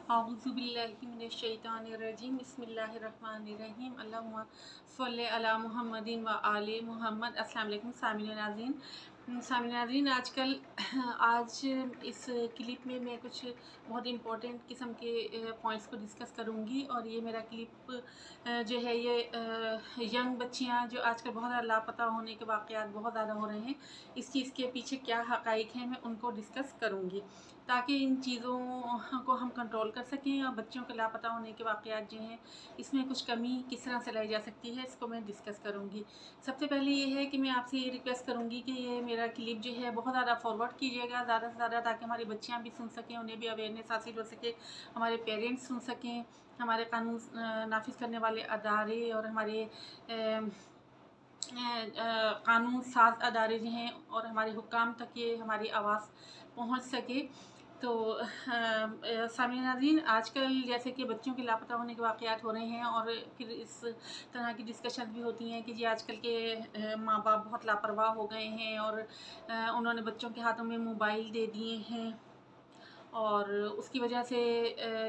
आऊज़ुबिल्लाहिमिनश्शैतानिर्रजीम बिस्मिल्लाहिर्रहमानिर्रहीम अल्लाहुम्मा सल्लि अला मुहम्मदिन व आले मुहम्मद। अस्सलाम वालेकुम सामिन नाज़रीन। आजकल आज इस क्लिप में मैं कुछ बहुत इम्पोर्टेंट किस्म के पॉइंट्स को डिस्कस करूँगी। और ये मेरा क्लिप जो है ये यंग बच्चियाँ जो आजकल बहुत ज़्यादा लापता होने के वाक़यात बहुत ज़्यादा हो रहे हैं, इस चीज़ के पीछे क्या हक़ाइक़ हैं मैं उनको डिस्कस करूँगी, ताकि इन चीज़ों को हम कंट्रोल कर सकें। और बच्चों के लापता होने के वाक़यात जो हैं इसमें कुछ कमी किस तरह से लाई जा सकती है, इसको मैं डिस्कस करूँगी। सबसे पहले ये है कि मैं आपसे ये रिक्वेस्ट करूँगी कि ये मेरा क्लिप जो है बहुत ज़्यादा फॉरवर्ड कीजिएगा ज़्यादा से ज़्यादा, ताकि हमारी बच्चियाँ भी सुन सकें, उन्हें भी अवेयरनेस हासिल हो सके, हमारे पेरेंट्स सुन सकें, हमारे कानून नाफिज़ करने वाले अदारे और हमारे कानून साज़ अदारे जो हैं और हमारे हुक्काम तक ये हमारी आवाज़ पहुँच सके। तो सामईन नाज़रीन, आजकल जैसे कि बच्चों के लापता होने के वाक़यात हो रहे हैं और फिर इस तरह की डिस्कशन भी होती हैं कि जी आजकल के माँ बाप बहुत लापरवाह हो गए हैं और उन्होंने बच्चों के हाथों में मोबाइल दे दिए हैं और उसकी वजह से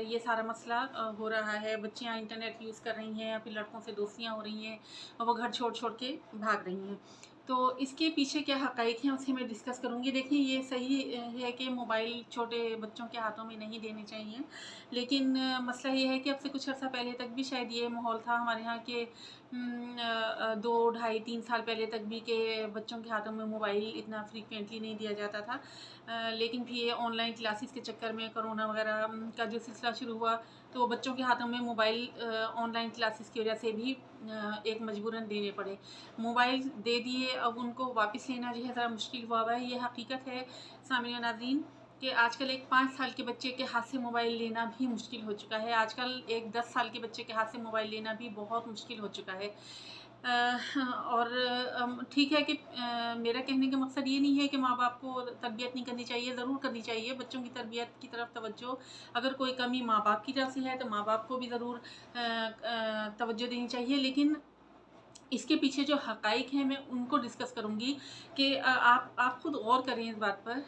ये सारा मसला हो रहा है। बच्चियाँ इंटरनेट यूज़ कर रही हैं या फिर लड़कों से दोस्तियाँ हो रही हैं और वो घर छोड़ छोड़ के भाग रही हैं। तो इसके पीछे क्या हक़ाइक़ हैं उसे मैं डिस्कस करूँगी। देखिए, ये सही है कि मोबाइल छोटे बच्चों के हाथों में नहीं देने चाहिए, लेकिन मसला ये है कि अब से कुछ अर्सा पहले तक भी शायद ये माहौल था हमारे यहाँ के 2 ढाई 3 साल पहले तक भी के बच्चों के हाथों में मोबाइल इतना फ्रीक्वेंटली नहीं दिया जाता था। लेकिन फिर ये ऑनलाइन क्लासेस के चक्कर में कोरोना वगैरह का जो सिलसिला शुरू हुआ, तो बच्चों के हाथों में मोबाइल ऑनलाइन क्लासेस की वजह से भी एक मजबूरन देने पड़े। मोबाइल दे दिए, अब उनको वापस लेना जो है ज़रा मुश्किल हुआ है। ये हकीकत है सामईन नाज़रीन कि आजकल एक 5 साल के बच्चे के हाथ से मोबाइल लेना भी मुश्किल हो चुका है। आजकल एक 10 साल के बच्चे के हाथ से मोबाइल लेना भी बहुत मुश्किल हो चुका है। और ठीक है कि मेरा कहने का मकसद ये नहीं है कि माँ-बाप को तरबियत नहीं करनी चाहिए, ज़रूर करनी चाहिए। बच्चों की तरबियत की तरफ तवज्जो अगर कोई कमी माँ-बाप की तरफ से है, तो माँ-बाप को भी ज़रूर तवज्जो देनी चाहिए। लेकिन इसके पीछे जो हक़ाइक़ हैं मैं उनको डिस्कस करूँगी कि आप खुद गौर करें इस बात पर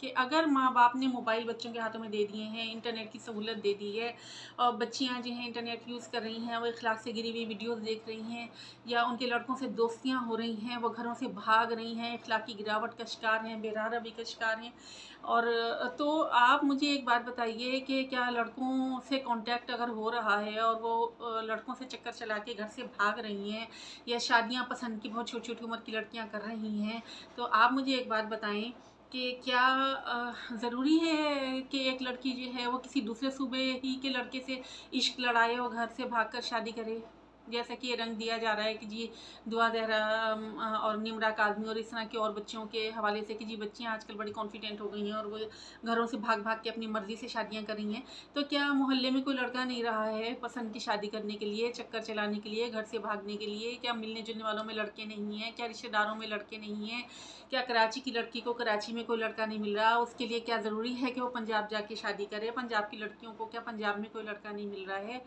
कि अगर माँ-बाप ने मोबाइल बच्चों के हाथों में दे दिए हैं, इंटरनेट की सहूलत दे दी है और बच्चियाँ जो हैं इंटरनेट यूज़ कर रही हैं, वो इख़लाक़ से गिरी हुई वीडियोज़ देख रही हैं या उनके लड़कों से दोस्तियाँ हो रही हैं, वो घरों से भाग रही हैं, इख़लाक़ी गिरावट का शिकार हैं, बेराहरवी का शिकार हैं। और तो आप मुझे एक बात बताइए कि क्या लड़कों से कॉन्टैक्ट अगर हो रहा है और वो लड़कों से चक्कर चला के घर से भाग रही हैं या शादियाँ पसंद की बहुत छोटी-छोटी उम्र की लड़कियाँ कर रही हैं, तो आप मुझे एक बात बताएँ कि क्या ज़रूरी है कि एक लड़की जो है वो किसी दूसरे सूबे ही के लड़के से इश्क लड़ाए और घर से भागकर शादी करे? जैसा कि ये रंग दिया जा रहा है कि जी दुआ ज़हरा और निमरा काज़मी और इस तरह के और बच्चियों के हवाले से कि जी बच्चियाँ आजकल बड़ी कॉन्फिडेंट हो गई हैं और वो घरों से भाग-भाग के अपनी मर्ज़ी से शादियाँ कर रही हैं। तो क्या मोहल्ले में कोई लड़का नहीं रहा है पसंद की शादी करने के लिए, चक्कर चलाने के लिए, घर से भागने के लिए? क्या मिलने-जुलने वालों में लड़के नहीं हैं? क्या रिश्तेदारों में लड़के नहीं हैं? क्या कराची की लड़की को कराची में कोई लड़का नहीं मिल रहा? उसके लिए क्या ज़रूरी है कि वो पंजाब जाके शादी करे? पंजाब की लड़कियों को क्या पंजाब में कोई लड़का नहीं मिल रहा है?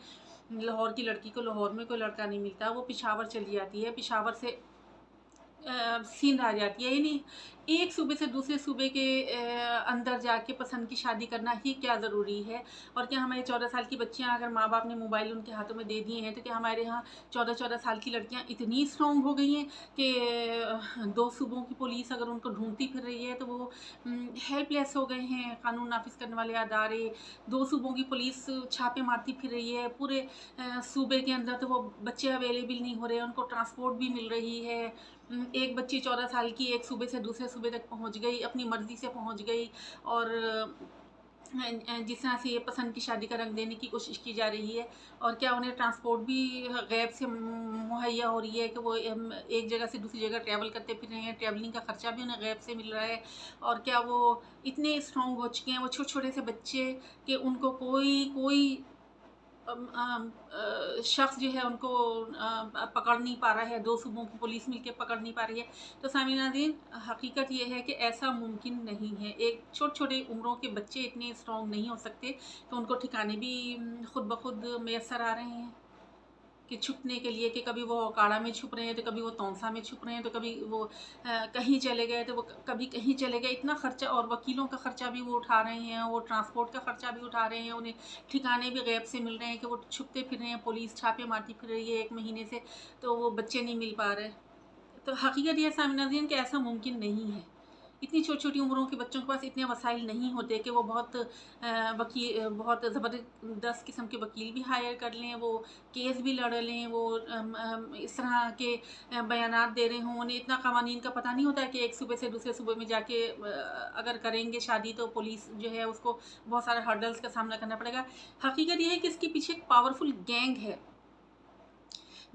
लाहौर की लड़की को लाहौर में कोई लड़का नहीं मिलता, वो पेशावर चली जाती है, पेशावर से सिंध आ जाती है। यानी एक सूबे से दूसरे सूबे के अंदर जाके पसंद की शादी करना ही क्या ज़रूरी है? और क्या हमारी 14 साल की बच्चियाँ अगर माँ-बाप ने मोबाइल उनके हाथों में दे दिए हैं, तो क्या हमारे यहाँ 14-14 साल की लड़कियाँ इतनी स्ट्रॉन्ग हो गई हैं कि 2 सूबों की पुलिस अगर उनको ढूँढती फिर रही है, तो वो हेल्पलेस हो गए हैं। कानून नाफ़िज़ करने वाले अदारे, 2 सूबों की पुलिस छापे मारती फिर रही है। पूरे सूबे के अंदर तो वो बच्चे अवेलेबल नहीं हो रहे, उनको ट्रांसपोर्ट भी मिल रही है। एक बच्ची 14 साल की एक सूबे से दूसरे सूबे तक पहुँच गई, अपनी मर्ज़ी से पहुँच गई और जिस तरह से ये पसंद की शादी का रंग देने की कोशिश की जा रही है। और क्या उन्हें ट्रांसपोर्ट भी गैब से मुहैया हो रही है कि वो एक जगह से दूसरी जगह ट्रैवल करते फिर रहे हैं, ट्रैवलिंग का ख़र्चा भी उन्हें गैब से मिल रहा है। और क्या वो इतने स्ट्रॉन्ग हो चुके हैं, वो छोटे-छोटे से बच्चे कि उनको कोई कोई शख्स जो है उनको पकड़ नहीं पा रहा है, 2 सूबों की पुलिस मिलके पकड़ नहीं पा रही है। तो सामईन नाज़रीन, हकीकत ये है कि ऐसा मुमकिन नहीं है। एक छोटी-छोटी उम्रों के बच्चे इतने स्ट्रॉन्ग नहीं हो सकते, तो उनको ठिकाने भी खुद ब खुद मैसर आ रहे हैं। कि छुपने के लिए, कि कभी वो अखाड़ा में छुप रहे हैं, तो कभी वो तौंसा में छुप रहे हैं, तो कभी वो कहीं चले गए, तो वो कभी कहीं चले गए। इतना खर्चा, और वकीलों का खर्चा भी वो उठा रहे हैं, वो ट्रांसपोर्ट का खर्चा भी उठा रहे हैं, उन्हें ठिकाने भी गैब से मिल रहे हैं कि वो छुपते फिर रहे हैं, पुलिस छापे मारती फिर रही है 1 महीने से, तो वो बच्चे नहीं मिल पा रहे। तो हकीकत ये सामने नाज़रीन कि ऐसा मुमकिन नहीं है। इतनी छोटी-छोटी उम्रों के बच्चों के पास इतने वसाइल नहीं होते कि वो बहुत ज़बरदस्त किस्म के वकील भी हायर कर लें, वो केस भी लड़ लें, वो इस तरह के बयानात दे रहे हों। उन्हें इतना क़वानीन का पता नहीं होता है कि एक सूबे से दूसरे सूबे में जाके अगर करेंगे शादी तो पुलिस जो है उसको बहुत सारे हर्डल्स का सामना करना पड़ेगा। हकीकत ये है कि इसके पीछे एक पावरफुल गैंग है,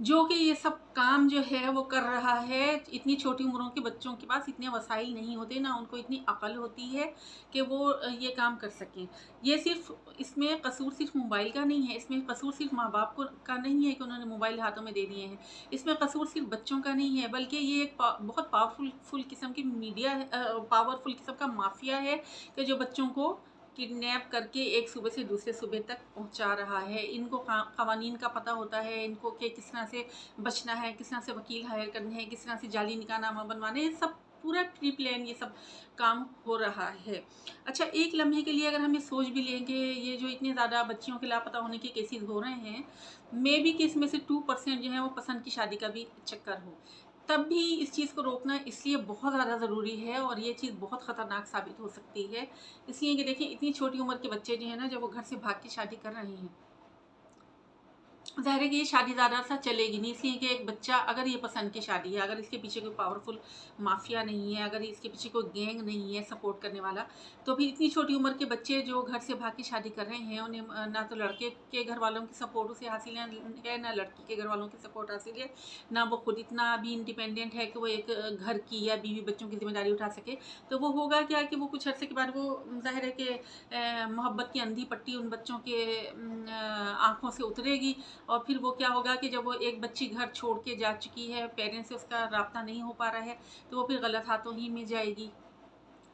जो कि ये सब काम जो है वो कर रहा है। इतनी छोटी उम्रों के बच्चों के पास इतने वसाइल नहीं होते, ना उनको इतनी अकल होती है कि वो ये काम कर सकें। ये सिर्फ़ इसमें कसूर सिर्फ़ मोबाइल का नहीं है, इसमें कसूर सिर्फ़ माँ-बाप को का नहीं है कि उन्होंने मोबाइल हाथों में दे दिए हैं। इसमें कसूर सिर्फ़ बच्चों का नहीं है, बल्कि ये एक बहुत पावरफुल किस्म की मीडिया है, पावरफुल किस्म का माफ़िया है कि जो बच्चों को किडनैप करके एक सूबे से दूसरे सूबे तक पहुंचा रहा है। इनको क़वानीन का पता होता है, इनको कि किस तरह से बचना है, किस तरह से वकील हायर करने हैं, किस तरह से जाली निकाहनामा बनवाने हैं, सब पूरा प्री प्लान ये सब काम हो रहा है। अच्छा, एक लम्हे के लिए अगर हम ये सोच भी लें कि ये जो इतने ज़्यादा बच्चियों के लापता होने के केसेज़ हो रहे हैं, मे बी कि इसमें से 2% जो है वो पसंद की शादी का भी चक्कर हो, तब भी इस चीज़ को रोकना इसलिए बहुत ज़्यादा ज़रूरी है, और ये चीज़ बहुत ख़तरनाक साबित हो सकती है। इसलिए कि देखिए, इतनी छोटी उम्र के बच्चे जो हैं ना, जब वो घर से भाग के शादी कर रहे हैं, ज़ाहिर है कि ये शादी ज़्यादा सा चलेगी नहीं, इसलिए कि एक बच्चा, अगर ये पसंद की शादी है, अगर इसके पीछे कोई पावरफुल माफिया नहीं है, अगर इसके पीछे कोई गैंग नहीं है सपोर्ट करने वाला, तो फिर इतनी छोटी उम्र के बच्चे जो घर से भाग के शादी कर रहे हैं, उन्हें ना तो लड़के के घर वालों की सपोर्ट उसे हासिल है, ना लड़की के घर वालों की सपोर्ट हासिल है, ना वो खुद इतना भी इंडिपेंडेंट है कि वो एक घर की या बीवी बच्चों की जिम्मेदारी उठा सके। तो वो होगा क्या कि वो कुछ अर्से के बाद वो ज़ाहिर है कि मोहब्बत की अंधी पट्टी उन बच्चों के आँखों से उतरेगी, और फिर वो क्या होगा कि जब वो एक बच्ची घर छोड़ के जा चुकी है, पेरेंट्स से उसका राब्ता नहीं हो पा रहा है, तो वो फिर गलत हाथों ही में जाएगी,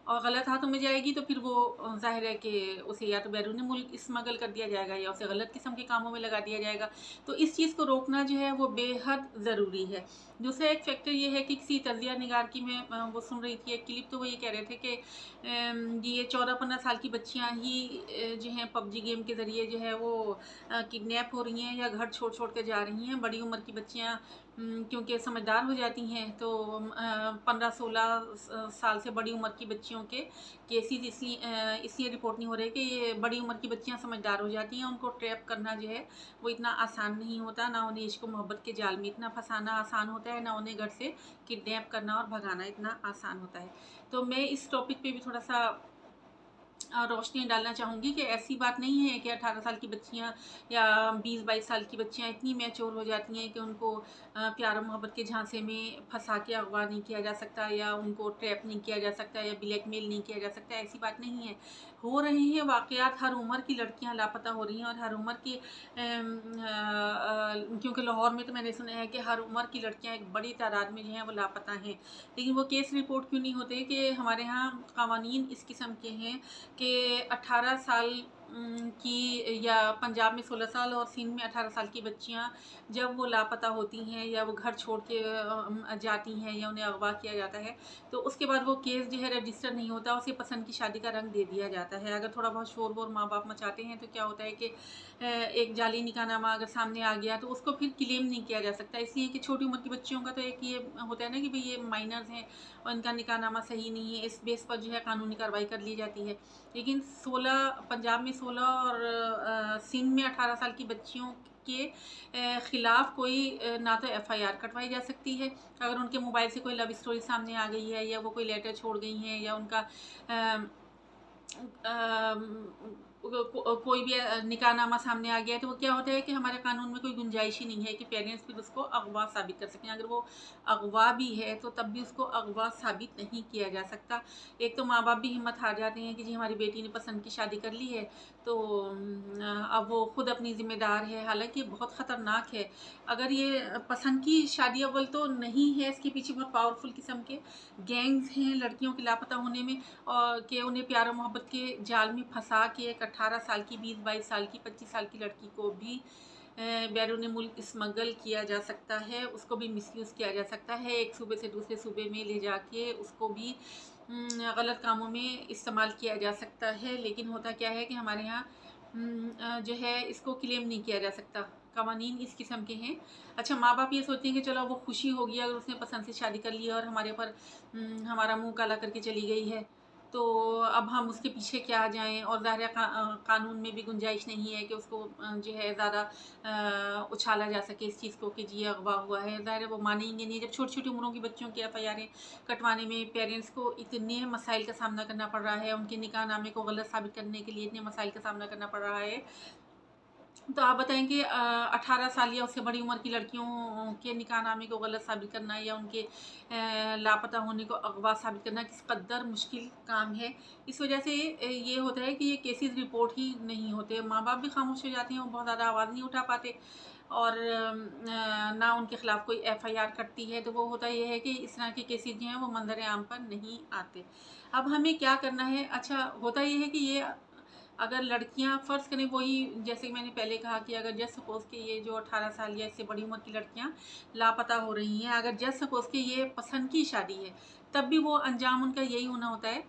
और गलत हाथों में जाएगी तो फिर वो ज़ाहिर है कि उसे या तो बैरूनी मुल्क स्मगल कर दिया जाएगा, या उसे गलत किस्म के कामों में लगा दिया जाएगा। तो इस चीज़ को रोकना जो है वो बेहद ज़रूरी है। दूसरा एक फैक्टर ये है कि किसी तजिया निगार की मैं वो सुन रही थी एक क्लिप, तो वो ये कह रहे थे कि ये 14-15 साल की बच्चियाँ ही जो हैं पबजी गेम के ज़रिए जो है वो किडनैप हो रही हैं या घर छोड़ के जा रही हैं। बड़ी उम्र की बच्चियाँ क्योंकि समझदार हो जाती हैं, तो 15-16 साल से बड़ी उम्र की बच्चियों के केसेस इसलिए रिपोर्ट नहीं हो रहे कि ये बड़ी उम्र की बच्चियां समझदार हो जाती हैं। उनको ट्रैप करना जो है वो इतना आसान नहीं होता, ना उन्हें इश्क मोहब्बत के जाल में इतना फंसाना आसान होता है, ना उन्हें घर से किडनैप करना और भगाना इतना आसान होता है। तो मैं इस टॉपिक पे भी थोड़ा सा रोशनी डालना चाहूँगी कि ऐसी बात नहीं है कि 18 साल की बच्चियाँ या 20-22 साल की बच्चियाँ इतनी मैच्योर हो जाती हैं कि उनको प्यार और मोहब्बत के झांसे में फंसा के अगवा नहीं किया जा सकता, या उनको ट्रैप नहीं किया जा सकता, या ब्लैकमेल नहीं किया जा सकता। ऐसी बात नहीं है। हो रहे हैं वाक़यात, हर उम्र की लड़कियाँ लापता हो रही हैं, और हर उम्र की क्योंकि लाहौर में तो मैंने सुना है कि हर उम्र की लड़कियाँ एक बड़ी तादाद में जो हैं वो लापता हैं। लेकिन वो केस रिपोर्ट क्यों नहीं होते कि हमारे यहाँ क़वानीन इस किस्म के हैं कि 18 साल की, या पंजाब में 16 साल और सिंध में 18 साल की बच्चियां जब वो लापता होती हैं या वो घर छोड़ के जाती हैं या उन्हें अगवा किया जाता है, तो उसके बाद वो केस जो है रजिस्टर नहीं होता, उसे पसंद की शादी का रंग दे दिया जाता है। अगर थोड़ा बहुत शोर वोर माँ बाप मचाते हैं तो क्या होता है कि एक जाली निकाहनामा अगर सामने आ गया तो उसको फिर क्लेम नहीं किया जा सकता, इसलिए कि छोटी उम्र की बच्चियों का तो एक ये होता है ना कि भाई ये माइनर्स हैं और इनका निकाहनामा सही नहीं है, इस बेस पर जो है कानूनी कार्रवाई कर ली जाती है। लेकिन 16 पंजाब में 16 और सिंध में 18 साल की बच्चियों के ख़िलाफ़ कोई ना तो एफआईआर कटवाई जा सकती है अगर उनके मोबाइल से कोई लव स्टोरी सामने आ गई है, या वो कोई लेटर छोड़ गई हैं, या उनका कोई भी निकाहनामा सामने आ गया है, तो वो क्या होता है कि हमारे कानून में कोई गुंजाइश ही नहीं है कि पेरेंट्स फिर उसको अगवा साबित कर सकें। अगर वो अगवा भी है तो तब भी उसको अगवा साबित नहीं किया जा सकता। एक तो माँ बाप भी हिम्मत हार जाते हैं कि जी हमारी बेटी ने पसंद की शादी कर ली है, तो अब वो खुद अपनी ज़िम्मेदार है। हालांकि बहुत ख़तरनाक है। अगर ये पसंद की शादी अव्वल तो नहीं है, इसके पीछे बहुत पावरफुल किस्म के गैंग्स हैं लड़कियों के लापता होने में, और कि उन्हें प्यार और मोहब्बत के जाल में फंसा के एक 18 साल की, 20-22 साल की, 25 साल की लड़की को भी बैरून मुल्क स्मगल किया जा सकता है, उसको भी मिसयूज़ किया जा सकता है। एक सूबे से दूसरे सूबे में ले जाके उसको भी गलत कामों में इस्तेमाल किया जा सकता है। लेकिन होता क्या है कि हमारे यहाँ जो है इसको क्लेम नहीं किया जा सकता। कवानीन इस किस्म के हैं। अच्छा, माँ बाप ये सोचते हैं कि चलो वो खुशी होगी अगर उसने पसंद से शादी कर लिया और हमारे पर हमारा मुंह काला करके चली गई है, तो अब हम उसके पीछे क्या जाएं। और ज़ाहिर है कानून में भी गुंजाइश नहीं है कि उसको जो है ज़्यादा उछाला जा सके इस चीज़ को कि जी ये अगवा हुआ है। ज़ाहिर है वो मानेंगे नहीं। जब छोटी छोटी उम्रों की बच्चियों की FIR कटवाने में पेरेंट्स को इतने मसाइल का सामना करना पड़ रहा है, उनके निकाह नामे को गलत साबित करने के लिए इतने मसाइल का सामना करना पड़ रहा है, तो आप बताएं कि 18 साल या उससे बड़ी उम्र की लड़कियों के निकाहनामे को गलत साबित करना या उनके लापता होने को अगवा साबित करना किस कदर मुश्किल काम है। इस वजह से ये होता है कि ये केसेस रिपोर्ट ही नहीं होते। माँ बाप भी खामोश हो जाते हैं, वो बहुत ज़्यादा आवाज़ नहीं उठा पाते और ना उनके ख़िलाफ़ कोई FIR कटती है। तो वो होता ये है कि इस तरह के केसेस जो हैं वो मंजर आम पर नहीं आते। अब हमें क्या करना है? अच्छा, होता ये है कि ये अगर लड़कियां फ़र्ज़ करें, वही जैसे कि मैंने पहले कहा कि अगर जस्ट सपोज़ कि ये जो 18 साल या इससे बड़ी उम्र की लड़कियां लापता हो रही हैं, अगर जस्ट सपोज़ कि ये पसंद की शादी है, तब भी वो अंजाम उनका यही होना होता है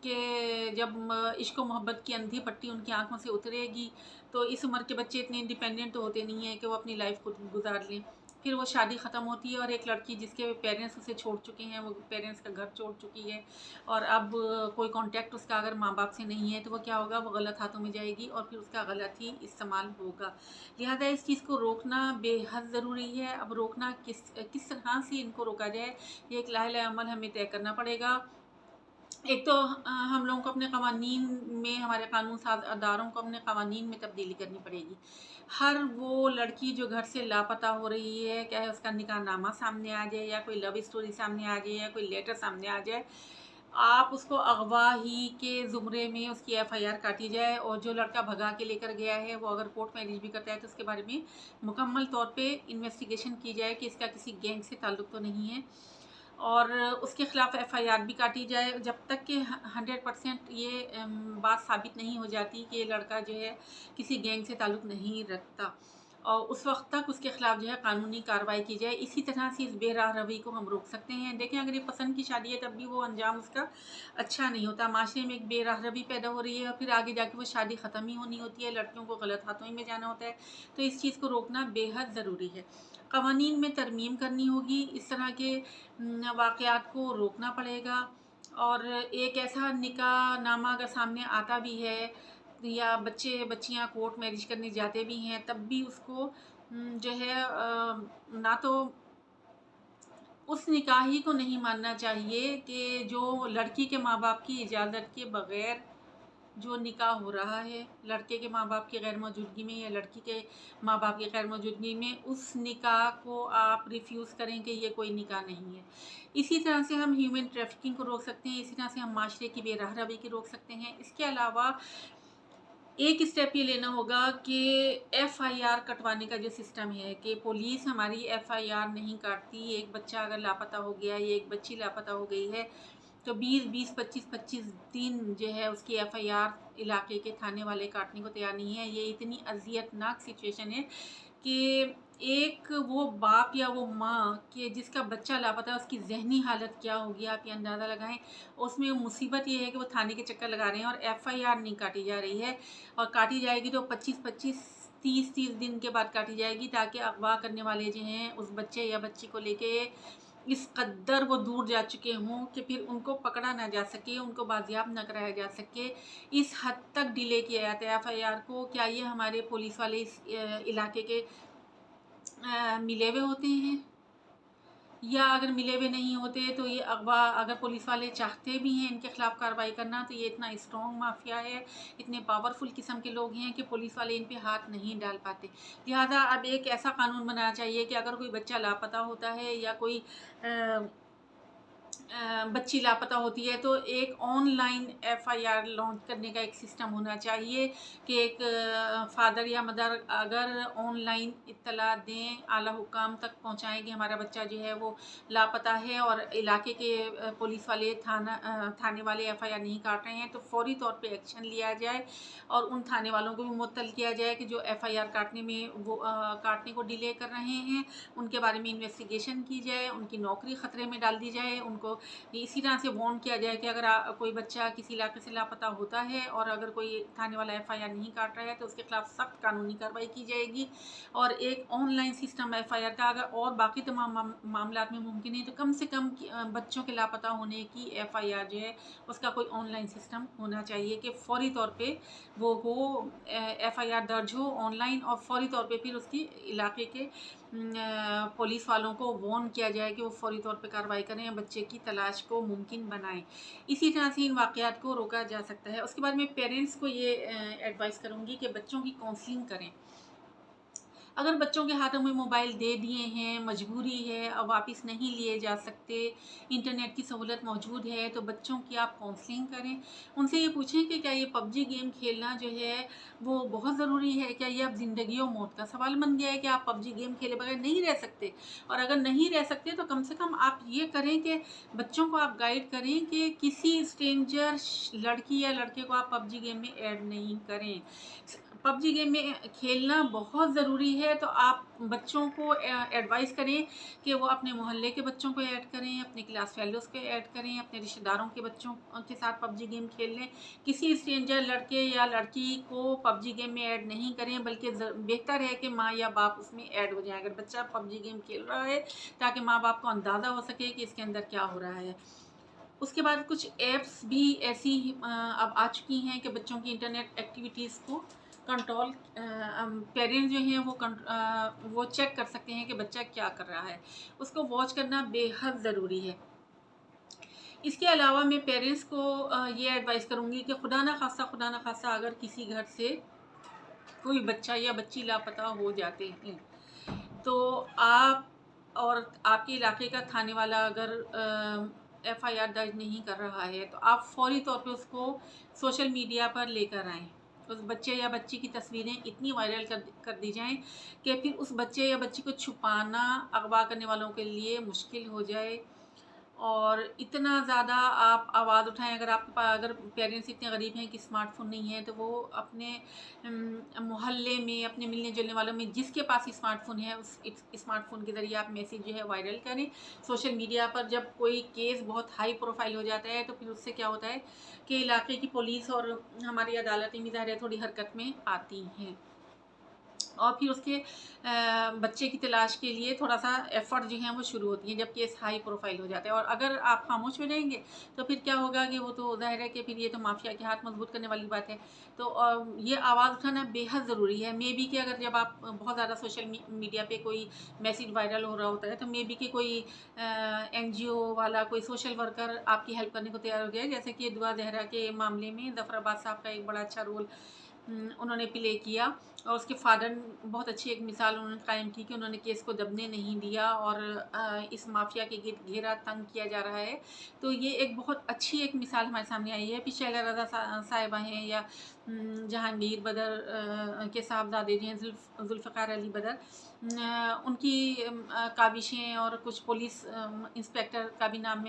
कि जब इश्क व मोहब्बत की अंधी पट्टी उनकी आंखों से उतरेगी, तो इस उम्र के बच्चे इतने इंडिपेंडेंट तो होते नहीं हैं कि वो अपनी लाइफ खुद गुजार लें। फिर वो शादी ख़त्म होती है और एक लड़की जिसके पेरेंट्स उसे छोड़ चुके हैं, वो पेरेंट्स का घर छोड़ चुकी है और अब कोई कांटेक्ट उसका अगर माँ बाप से नहीं है, तो वो क्या होगा, वो गलत हाथों में जाएगी और फिर उसका गलत ही इस्तेमाल होगा। लिहाजा इस चीज़ को रोकना बेहद ज़रूरी है। अब रोकना किस तरह से इनको रोका जाए, ये एक लाहिल अमल हमें तय करना पड़ेगा। एक तो हम लोगों को अपने कवानीन में, हमारे कानून साज अदारों को अपने कवानीन में तब्दीली करनी पड़ेगी। हर वो लड़की जो घर से लापता हो रही है, चाहे उसका निकाहनामा सामने आ जाए या कोई लव स्टोरी सामने आ जाए या कोई लेटर सामने आ जाए, आप उसको अगवा ही के ज़ुमरे में उसकी FIR काटी जाए। और जो लड़का भगा के लेकर गया है, वो अगर कोर्ट मैरिज भी करता है तो उसके बारे में मुकम्मल तौर पे इन्वेस्टिगेशन की जाए कि इसका किसी गैंग से ताल्लुक़ तो नहीं है और उसके ख़िलाफ़ FIR भी काटी जाए जब तक कि 100% ये बात साबित नहीं हो जाती कि ये लड़का जो है किसी गैंग से ताल्लुक़ नहीं रखता, और उस वक्त तक उसके ख़िलाफ़ जो है कानूनी कार्रवाई की जाए। इसी तरह से इस बेराह रवि को हम रोक सकते हैं। देखें, अगर ये पसंद की शादी है तब भी वो अंजाम उसका अच्छा नहीं होता। माशरे में एक बेराह रवि पैदा हो रही है और फिर आगे जाके वो शादी ख़त्म ही होनी होती है, लड़कियों को गलत हाथों में जाना होता है। तो इस चीज़ को रोकना बेहद ज़रूरी है। कवानीन में तरमीम करनी होगी, इस तरह के वाक़यात को रोकना पड़ेगा। और एक ऐसा निकाहनामा अगर सामने आता भी है या बच्चे बच्चियां कोर्ट मैरिज करने जाते भी हैं, तब भी उसको जो है ना तो उस निकाही को नहीं मानना चाहिए कि जो लड़की के माँ बाप की इजाज़त के बग़ैर जो निकाह हो रहा है, लड़के के माँ बाप की गैर मौजूदगी में या लड़की के माँ बाप की गैर मौजूदगी में, उस निकाह को आप रिफ्यूज़ करें कि ये कोई निकाह नहीं है। इसी तरह से हम ह्यूमन ट्रैफिकिंग को रोक सकते हैं, इसी तरह से हम माशरे की बेराह रवी को रोक सकते हैं। इसके अलावा एक स्टेप ये लेना होगा कि FIR कटवाने का जो सिस्टम है कि पुलिस हमारी FIR नहीं काटती। एक बच्चा अगर लापता हो गया या एक बच्ची लापता हो गई है, तो 20-20, 25-25 दिन जो है उसकी FIR इलाके के थाने वाले काटने को तैयार नहीं है। ये इतनी अज़ियतनाक सिचुएशन है कि एक वो बाप या वो माँ कि जिसका बच्चा लापता है, उसकी ज़हनी हालत क्या होगी आप ये अंदाज़ा लगाएं। उसमें मुसीबत ये है कि वो थाने के चक्कर लगा रहे हैं और FIR नहीं काटी जा रही है, और काटी जाएगी तो 25-25, 30-30 दिन के बाद काटी जाएगी, ताकि अगवा करने वाले जो हैं उस बच्चे या बच्ची को लेके इस कद्दर वो दूर जा चुके हों कि फिर उनको पकड़ा ना जा सके, उनको बाजियाब ना कराया जा सके। इस हद तक डिले किया जाता है FIR को। क्या ये हमारे पुलिस वाले इस इलाके के मिले हुए होते हैं, या अगर मिले हुए नहीं होते तो ये अगवा, अगर पुलिस वाले चाहते भी हैं इनके ख़िलाफ़ कार्रवाई करना, तो ये इतना स्ट्रॉन्ग माफिया है, इतने पावरफुल किस्म के लोग हैं कि पुलिस वाले इन पे हाथ नहीं डाल पाते। लिहाजा अब एक ऐसा कानून बनाना चाहिए कि अगर कोई बच्चा लापता होता है या कोई बच्ची लापता होती है तो एक ऑनलाइन एफआईआर लॉन्च करने का एक सिस्टम होना चाहिए कि एक फादर या मदर अगर ऑनलाइन इत्तला दें, आला हुकाम तक पहुंचाएं कि हमारा बच्चा जो है वो लापता है और इलाके के पुलिस वाले थाने वाले एफआईआर नहीं काट रहे हैं, तो फौरी तौर पे एक्शन लिया जाए और उन थाने वालों को भी मुअत्तल किया जाए कि जो एफआईआर काटने में वो काटने को डिले कर रहे हैं, उनके बारे में इन्वेस्टिगेशन की जाए, उनकी नौकरी ख़तरे में डाल दी जाए, उनको इसी तरह से वार्न किया जाए कि अगर कोई बच्चा किसी इलाके से लापता होता है और अगर कोई थाने वाला एफआईआर नहीं काट रहा है तो उसके खिलाफ सख्त कानूनी कार्रवाई की जाएगी। और एक ऑनलाइन सिस्टम एफआईआर का अगर और बाकी तमाम मामलात में मुमकिन है तो कम से कम बच्चों के लापता होने की एफआईआर जो है उसका कोई ऑनलाइन सिस्टम होना चाहिए कि फ़ौरी तौर पे वो हो, एफआईआर दर्ज हो ऑनलाइन और फ़ौरी तौर पे फिर उसकी इलाके के पुलिस वालों को वार्न किया जाए कि वो फ़ौरी तौर पे कार्रवाई करें या बच्चे की तलाश को मुमकिन बनाएं। इसी तरह से इन वाक़यात को रोका जा सकता है। उसके बाद मैं पेरेंट्स को ये एडवाइस करूँगी कि बच्चों की काउंसलिंग करें। अगर बच्चों के हाथों में मोबाइल दे दिए हैं, मजबूरी है, अब वापस नहीं लिए जा सकते, इंटरनेट की सहूलत मौजूद है, तो बच्चों की आप काउंसलिंग करें। उनसे ये पूछें कि क्या ये पबजी गेम खेलना जो है वो बहुत ज़रूरी है? क्या ये अब ज़िंदगी और मौत का सवाल बन गया है कि आप पबजी गेम खेले बगैर नहीं रह सकते? और अगर नहीं रह सकते तो कम से कम आप ये करें कि बच्चों को आप गाइड करें कि किसी स्ट्रेंजर लड़की या लड़के को आप पबजी गेम में ऐड नहीं करें। पबजी गेम में खेलना बहुत ज़रूरी है, तो आप बच्चों को एडवाइस करें कि वो अपने मोहल्ले के बच्चों को ऐड करें, अपने क्लास फेलोज़ को ऐड करें, अपने रिश्तेदारों के बच्चों के साथ पबजी गेम खेल लें। किसी स्ट्रेंजर लड़के या लड़की को पबजी गेम में ऐड नहीं करें, बल्कि बेहतर है कि माँ या बाप उसमें ऐड हो जाए अगर बच्चा पबजी गेम खेल रहा है, ताकि माँ बाप को अंदाज़ा हो सके कि इसके अंदर क्या हो रहा है। उसके बाद कुछ ऐप्स भी ऐसी अब आ चुकी हैं कि बच्चों की इंटरनेट एक्टिविटीज़ को कंट्रोल पेरेंट्स जो हैं वो चेक कर सकते हैं कि बच्चा क्या कर रहा है, उसको वॉच करना बेहद ज़रूरी है। इसके अलावा मैं पेरेंट्स को ये एडवाइस करूँगी कि खुदा ना खास्ता अगर किसी घर से कोई बच्चा या बच्ची लापता हो जाते हैं तो आप और आपके इलाके का थाने वाला अगर एफआईआर दर्ज नहीं कर रहा है तो आप फौरी तौर पे उसको सोशल मीडिया पर लेकर आएँ। उस बच्चे या बच्ची की तस्वीरें इतनी वायरल कर दी जाएँ कि फिर उस बच्चे या बच्ची को छुपाना अगवा करने वालों के लिए मुश्किल हो जाए। और इतना ज़्यादा आप आवाज़ उठाएं, अगर आपके पास अगर पेरेंट्स इतने गरीब हैं कि स्मार्टफोन नहीं है तो वो अपने मोहल्ले में अपने मिलने जुलने वालों में जिसके पास स्मार्टफोन है उस स्मार्टफोन के ज़रिए आप मैसेज जो है वायरल करें सोशल मीडिया पर। जब कोई केस बहुत हाई प्रोफाइल हो जाता है तो फिर उससे क्या होता है कि इलाके की पुलिस और हमारी अदालतें भी ज़ाहिर है थोड़ी हरकत में आती हैं और फिर उसके बच्चे की तलाश के लिए थोड़ा-सा एफ़र्ट जो हैं वो शुरू होती हैं जब केस हाई प्रोफ़ाइल हो जाता है। और अगर आप खामोश हो जाएँगे तो फिर क्या होगा कि वो तो ज़ाहिर है कि फिर ये तो माफ़िया के हाथ मज़बूत करने वाली बात है। तो ये आवाज़ उठाना बेहद ज़रूरी है। मेबी कि अगर जब आप बहुत ज़्यादा सोशल मीडिया पे कोई मैसेज वायरल हो रहा होता है तो मेबी कि कोई एनजीओ वाला कोई सोशल वर्कर आपकी हेल्प करने को तैयार हो गया है। जैसे कि दुआ ज़हरा के मामले में ज़फ़राबाद साहब का एक बड़ा अच्छा रोल उन्होंने प्ले किया और उसके फादर बहुत अच्छी एक मिसाल उन्होंने कायम की कि उन्होंने केस को दबने नहीं दिया और इस माफिया के घेरा तंग किया जा रहा है। तो ये एक बहुत अच्छी एक मिसाल हमारे सामने आई है। फिर शैला रज़ा साहिबा हैं या जहांगीर बदर के साहबजादे जो हैं जुल्फ़िकार अली बदर, उनकी काविशें और कुछ पुलिस इंस्पेक्टर का भी नाम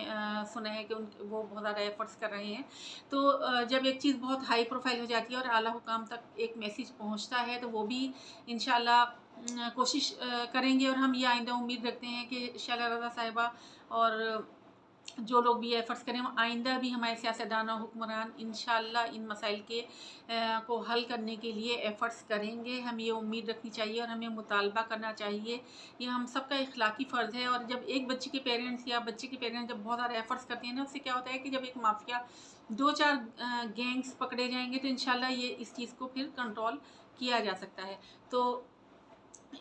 सुना है कि वो बहुत ज़्यादा एफ़र्ट्स कर रहे हैं। तो जब एक चीज़ बहुत हाई प्रोफाइल हो जाती है और आला हुकाम तक एक मैसेज पहुंचता है तो वो भी इंशाल्लाह कोशिश करेंगे। और हम ये आइंदा उम्मीद रखते हैं कि शैला रज़ा साहिबा और जो लोग भी एफ़र्ट्स करें वो आइंदा भी हमारे सियासतदान और हुक्मरान इंशाल्लाह इन मसाइल के को हल करने के लिए एफ़र्ट्स करेंगे। हम ये उम्मीद रखनी चाहिए और हमें मुतालबा करना चाहिए। ये हम सबका इखलाकी फ़र्ज़ है। और जब एक बच्चे के पेरेंट्स या बच्चे के पेरेंट्स जब बहुत ज़्यादा एफ़र्ट्स करते हैं ना, उससे क्या होता है कि जब एक माफिया 2-4 गैंग्स पकड़े जाएंगे तो इंशाल्लाह ये इस चीज़ को फिर कंट्रोल किया जा सकता है। तो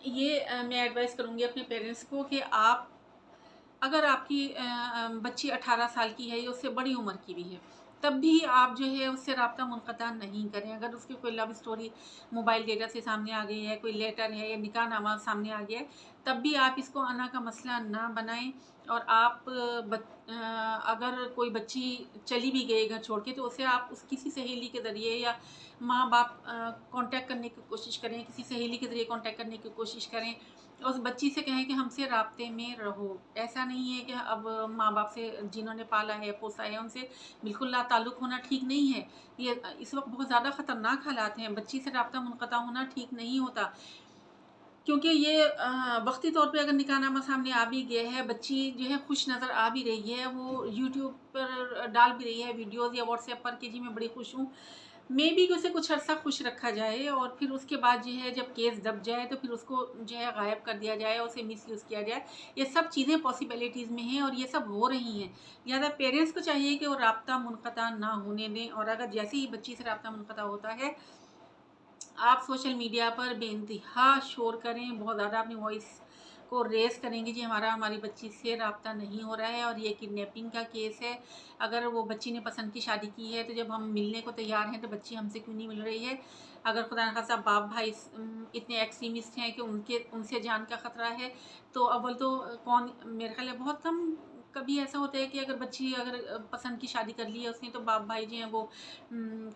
ये मैं एडवाइस करूँगी अपने पेरेंट्स को कि आप अगर आपकी बच्ची 18 साल की है या उससे बड़ी उम्र की भी है तब भी आप जो है उससे रब्ता मुनक़ता नहीं करें। अगर उसकी कोई लव स्टोरी मोबाइल डेटा से सामने आ गई है, कोई लेटर है या निकाहनामा सामने आ गया है तब भी आप इसको आना का मसला ना बनाएं। और आप अगर कोई बच्ची चली भी गई घर छोड़ के, तो उसे आप उस किसी सहेली के ज़रिए या माँ बाप कांटेक्ट करने की कोशिश करें, किसी सहेली के ज़रिए कांटेक्ट करने की कोशिश करें। उस बच्ची से कहें कि हमसे राब्ते में रहो। ऐसा नहीं है कि अब माँ बाप से जिन्होंने पाला है पोसा है उनसे बिल्कुल ला ताल्लुक़ होना ठीक नहीं है। ये इस वक्त बहुत ज़्यादा ख़तरनाक हालात हैं। बच्ची से राब्ता मुनक़ता होना ठीक नहीं होता, क्योंकि ये वक्ती तौर पे अगर निकाहनामा सामने आ भी गया है, बच्ची जो है खुश नज़र आ भी रही है, वो यूट्यूब पर डाल भी रही है वीडियोज़ या व्हाट्सएप पर कि जी मैं बड़ी खुश हूँ। मे बी कि उसे कुछ अर्सा खुश रखा जाए और फिर उसके बाद जो है जब केस दब जाए तो फिर उसको जो है गायब कर दिया जाए, उसे मिसयूज़ किया जाए। ये सब चीज़ें पॉसिबिलिटीज़ में हैं और ये सब हो रही हैं। लिहाज़ा पेरेंट्स को चाहिए कि वो राब्ता मुनक़ता ना होने दें, और अगर जैसे ही बच्ची से राब्ता मुनक़ता होता है, आप सोशल मीडिया पर बेइंतहा शोर करें, बहुत ज़्यादा अपनी वॉइस को रेज़ करेंगे, जी हमारी बच्ची से राब्ता नहीं हो रहा है और ये किडनैपिंग का केस है। अगर वो बच्ची ने पसंद की शादी की है, तो जब हम मिलने को तैयार हैं तो बच्ची हमसे क्यों नहीं मिल रही है? अगर खुदा न खास्ता बाप भाई इतने एक्सट्रीमिस्ट हैं कि उनसे जान का ख़तरा है, तो अव्वल तो कौन, मेरे ख़्याल है बहुत कम कभी ऐसा होता है कि अगर बच्ची अगर पसंद की शादी कर ली है उसने, तो बाप भाई जो हैं वो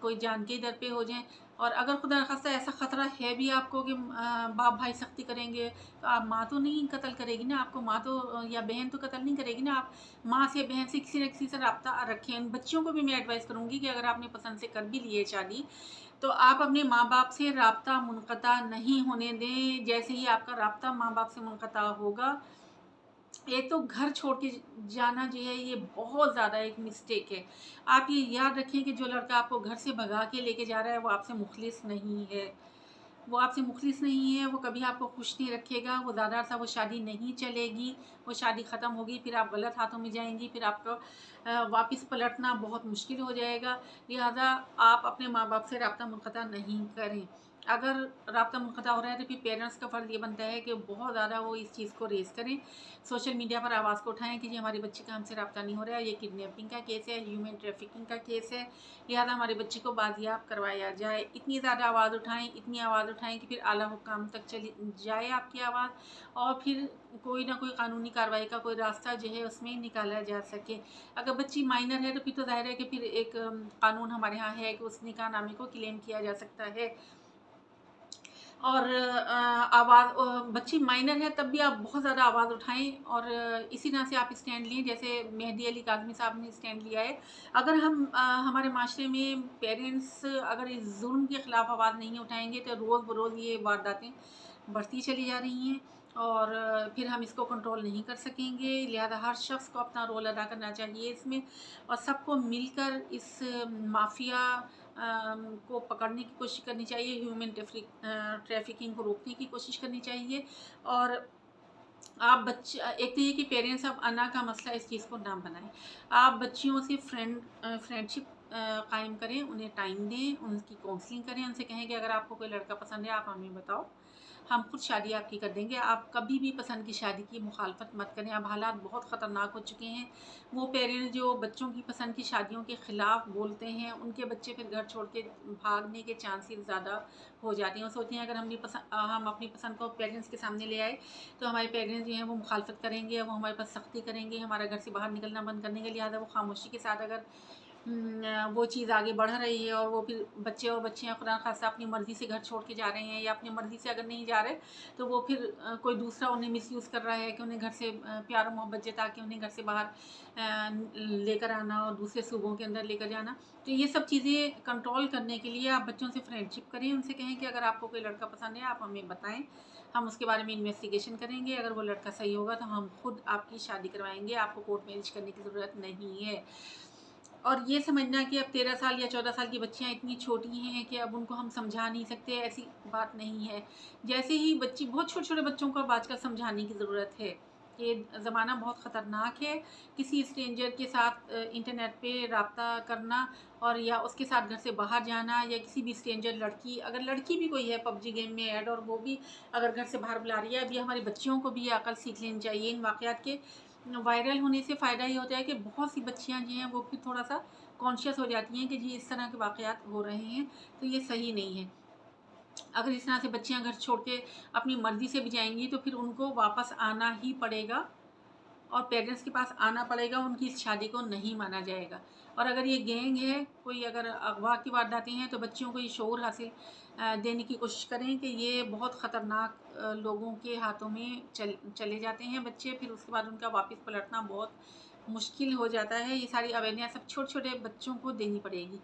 कोई जान के ही दर पे हो जाएँ। और अगर खुदा न खास्ता ऐसा ख़तरा है भी आपको कि बाप भाई सख्ती करेंगे, तो आप माँ तो नहीं कत्ल करेगी ना, आपको माँ तो या बहन तो कत्ल नहीं करेगी ना। आप माँ से, बहन से, किसी न किसी से राब्ता रखें। उन बच्चियों को भी मैं एडवाइस करूँगी कि अगर आपने पसंद से कर भी ली है शादी, तो आप अपने माँ बाप से राब्ता मुनक़ता नहीं होने दें। जैसे ही आपका राब्ता माँ बाप से मुनक़ता होगा, एक तो घर छोड़ के जाना जो है ये बहुत ज़्यादा एक मिस्टेक है। आप ये याद रखें कि जो लड़का आपको घर से भगा के लेके जा रहा है वो आपसे मुखलिस नहीं है। वो आपसे मुखलिस नहीं है, वो कभी आपको खुश नहीं रखेगा, वो ज़्यादा अर्सा वो शादी नहीं चलेगी, वो शादी ख़त्म होगी, फिर आप गलत हाथों में जाएँगी, फिर आपको वापस पलटना बहुत मुश्किल हो जाएगा। लिहाज़ा आप अपने माँ-बाप से राब्ता मुनक़ता नहीं करें। अगर राब्ता मुनक़ता हो रहा है तो फिर पेरेंट्स का फ़र्ज़ ये बनता है कि बहुत ज़्यादा वो इस चीज़ को रेज़ करें, सोशल मीडिया पर आवाज़ को उठाएँ कि जी हमारी बच्ची का हमसे राब्ता नहीं हो रहा है, ये किडनैपिंग का केस है, ह्यूमन ट्रैफिकिंग का केस है, लिहाज़ा हमारी बच्ची को बाजियाब करवाया जाए। इतनी ज़्यादा आवाज़ उठाएँ, इतनी आवाज़ उठाएँ कि फिर आला हुक्काम तक चली जाए आपकी आवाज़, और फिर कोई ना कोई कानूनी कार्रवाई का कोई रास्ता जो है उसमें निकाला जा सके। अगर बच्ची माइनर है तो फिर तो ज़ाहिर है कि फिर एक कानून हमारे यहाँ है कि उस निकाहनामे को क्लेम किया जा सकता है। और बच्ची माइनर है तब भी आप बहुत ज़्यादा आवाज़ उठाएँ, और इसी तरह से आप स्टैंड लें जैसे मेहदी अली काज़मी साहब ने स्टैंड लिया है। अगर हम हमारे माशरे में पेरेंट्स अगर इस जुल्म के ख़िलाफ़ आवाज़ नहीं उठाएँगे, तो रोज़ बरोज़ ये वारदातें बढ़ती चली जा रही हैं और फिर हम इसको कंट्रोल नहीं कर सकेंगे। लिहाज़ा हर शख़्स को अपना रोल अदा करना चाहिए इसमें, और सबको मिलकर इस माफ़िया को पकड़ने की कोशिश करनी चाहिए, ह्यूमन ट्रैफिकिंग को रोकने की कोशिश करनी चाहिए। और आप एक तो ये कि पेरेंट्स अब अना का मसला इस चीज़ को ना बनाएं। आप बच्चियों से फ्रेंडशिप कायम करें, उन्हें टाइम दें, उनकी काउंसलिंग करें, उनसे कहें कि अगर आपको कोई लड़का पसंद है आप हमें बताओ, हम खुद शादी आपकी कर देंगे। आप कभी भी पसंद की शादी की मुखालफत मत करें। अब हालात बहुत ख़तरनाक हो चुके हैं। वो पेरेंट्स जो बच्चों की पसंद की शादियों के ख़िलाफ़ बोलते हैं, उनके बच्चे फिर घर छोड़ के भागने के चांसेस ज़्यादा हो जाते हैं। वो सोचते हैं अगर हम अपनी पसंद को पेरेंट्स के सामने ले आए, तो हमारे पेरेंट्स जो हैं वो मुखालफत करेंगे, वो हमारे पास सख्ती करेंगे, हमारा घर से बाहर निकलना बंद कर देंगे। लिहाजा वो खामोशी के साथ अगर वो चीज़ आगे बढ़ रही है और वो फिर बच्चे और बच्चियाँ खुदा न खास्ता अपनी मर्ज़ी से घर छोड़ के जा रहे हैं, या अपनी मर्ज़ी से अगर नहीं जा रहे, तो वो फिर कोई दूसरा उन्हें मिसयूज़ कर रहा है कि उन्हें घर से प्यार और मोहब्बत जता के उन्हें घर से बाहर लेकर आना और दूसरे सूबों के अंदर लेकर जाना। तो ये सब चीज़ें कंट्रोल करने के लिए आप बच्चों से फ्रेंडशिप करें, उनसे कहें कि अगर आपको कोई लड़का पसंद है आप हमें बताएँ, हम उसके बारे में इन्वेस्टिगेशन करेंगे। अगर वो लड़का सही होगा तो हम खुद आपकी शादी करवाएँगे, आपको कोर्ट मैरिज करने की ज़रूरत नहीं है। और ये समझना कि अब 13 साल या 14 साल की बच्चियाँ इतनी छोटी हैं कि अब उनको हम समझा नहीं सकते, ऐसी बात नहीं है। जैसे ही बच्ची बहुत छोटे-छोटे बच्चों को अब आजकल समझाने की ज़रूरत है कि ज़माना बहुत ख़तरनाक है। किसी स्ट्रेंजर के साथ इंटरनेट पे राब्ता करना और या उसके साथ घर से बाहर जाना, या किसी भी स्ट्रेंजर लड़की, अगर लड़की भी कोई है पबजी गेम में ऐड और वो भी अगर घर से बाहर बुला रही है, अभी हमारी बच्चियों को भी ये अकल सीख लेनी चाहिए। इन वाक़यात के वायरल होने से फ़ायदा ये होता है कि बहुत सी बच्चियाँ जो हैं वो फिर थोड़ा-सा कॉन्शियस हो जाती हैं कि जी इस तरह के वाक़यात हो रहे हैं, तो ये सही नहीं है। अगर इस तरह से बच्चियाँ घर छोड़ के अपनी मर्ज़ी से भी जाएँगी तो फिर उनको वापस आना ही पड़ेगा और पेरेंट्स के पास आना पड़ेगा, उनकी इस शादी को नहीं माना जाएगा। और अगर ये गैंग है, कोई अगर अगवा की वारदातें हैं, तो बच्चियों को ये शऊर हासिल देने की कोशिश करें कि ये बहुत ख़तरनाक लोगों के हाथों में चले जाते हैं बच्चे, फिर उसके बाद उनका वापस पलटना बहुत मुश्किल हो जाता है। ये सारी अवेयरनेस सब छोटे-छोटे बच्चों को देनी पड़ेगी।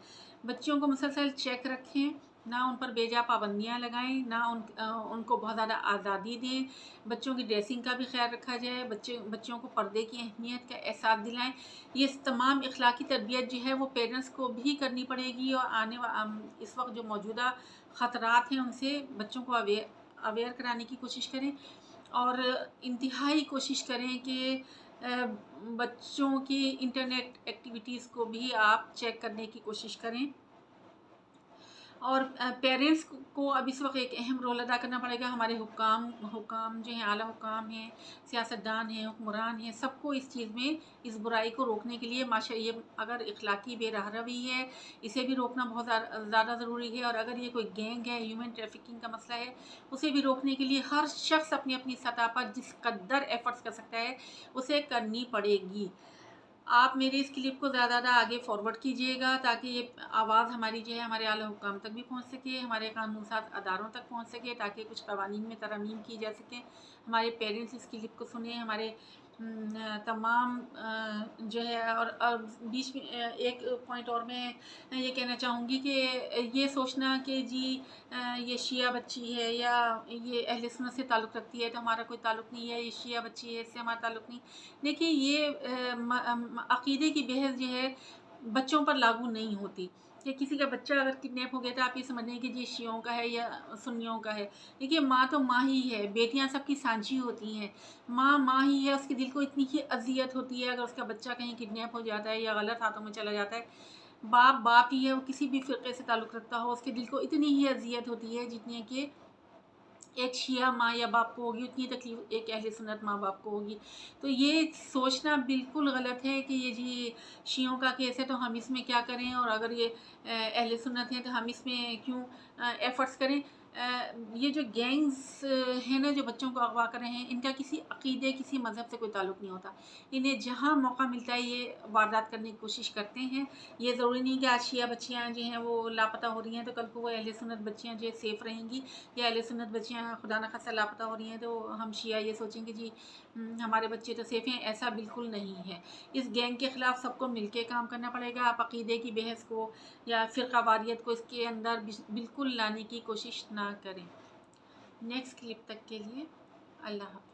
बच्चियों को मुसलसल चेक रखें, ना उन पर बेजा पाबंदियाँ लगाएँ, ना उनको बहुत ज़्यादा आज़ादी दें। बच्चों की ड्रेसिंग का भी ख़्याल रखा जाए, बच्चों को पर्दे की अहमियत का एहसास दिलाएँ। ये तमाम इख़लाक़ी तरबियत जो है वो पेरेंट्स को भी करनी पड़ेगी और इस वक्त जो मौजूदा ख़तरात हैं उनसे बच्चों को अवेयर कराने की कोशिश करें और इंतहाई कोशिश करें कि बच्चों की इंटरनेट एक्टिविटीज़ को भी आप चेक करने की कोशिश करें। और पेरेंट्स को अब इस वक्त एक अहम रोल अदा करना पड़ेगा। हमारे हुकाम जो हैं, आला हुकाम हैं, सियासतदान हैं, हुक्मरान हैं, सबको इस चीज़ में, इस बुराई को रोकने के लिए ये अगर इखलाकी बेरहरवी है, इसे भी रोकना बहुत ज़्यादा ज़रूरी है। और अगर ये कोई गैंग है, ह्यूमन ट्रैफिकिंग का मसला है, उसे भी रोकने के लिए हर शख्स अपनी अपनी सतह पर जिस कदर एफ़र्ट्स कर सकता है उसे करनी पड़ेगी। आप मेरी इस क्लिप को ज़्यादा आगे फॉरवर्ड कीजिएगा ताकि ये आवाज़ हमारी जो है हमारे आला हुक्काम तक भी पहुंच सके, हमारे कानून साज़ अदारों तक पहुंच सके, ताकि कुछ कवानीन में तरमीम की जा सके, हमारे पेरेंट्स इस क्लिप को सुने, हमारे तमाम जो है। और बीच में एक पॉइंट और मैं ये कहना चाहूँगी कि ये सोचना कि जी ये शिया बच्ची है या ये अहले सुन्नत से ताल्लुक़ रखती है तो हमारा कोई ताल्लुक़ नहीं है, ये शिया बच्ची है इससे हमारा ताल्लुक़ नहीं। देखिए ये अक़ीदे की बहस जो है बच्चों पर लागू नहीं होती कि किसी का बच्चा अगर किडनैप हो गया तो आप ये समझ लें कि ये शियों का है या सुन्नियों का है। देखिए माँ तो माँ ही है, बेटियाँ सबकी सांझी होती हैं। माँ ही है, उसके दिल को इतनी ही अज़ियत होती है अगर उसका बच्चा कहीं किडनैप हो जाता है या गलत हाथों में चला जाता है। बाप ही है, वो किसी भी फ़िरक़े से ताल्लुक़ रखता हो, उसके दिल को इतनी ही अज़ियत होती है जितनी कि एक शिया माँ या बाप को होगी, उतनी तकलीफ़ एक अहले सुन्नत माँ बाप को होगी। तो ये सोचना बिल्कुल गलत है कि ये जी शियों का केस है तो हम इसमें क्या करें, और अगर ये अहले सुन्नत हैं तो हम इसमें क्यों एफ़र्ट्स करें। ये जो गैंग्स हैं ना जो बच्चों को अगवा कर रहे हैं, इनका किसी अक़ीदे, किसी मज़हब से कोई ताल्लुक़ नहीं होता। इन्हें जहाँ मौका मिलता है ये वारदात करने की कोशिश करते हैं। ये ज़रूरी नहीं कि आज शिया बच्चियाँ जो हैं वो लापता हो रही हैं तो कल को वो अहले सुन्नत बच्चियाँ जो है सेफ़ रहेंगी, या अहले सुन्नत बच्चियाँ खुदा न ख़ास्ता लापता हो रही हैं तो हम शिया ये सोचेंगे जी हमारे बच्चे तो सेफ़ हैं। ऐसा बिल्कुल नहीं है। इस गैंग के ख़िलाफ़ सबको मिल के काम करना पड़ेगा। आप अक़ीदे की बहस को या फ़िरक़ावारियत को इसके अंदर बिल्कुल लाने की कोशिश ना करें। नेक्स्ट क्लिप तक के लिए अल्लाह हाफ़िज़।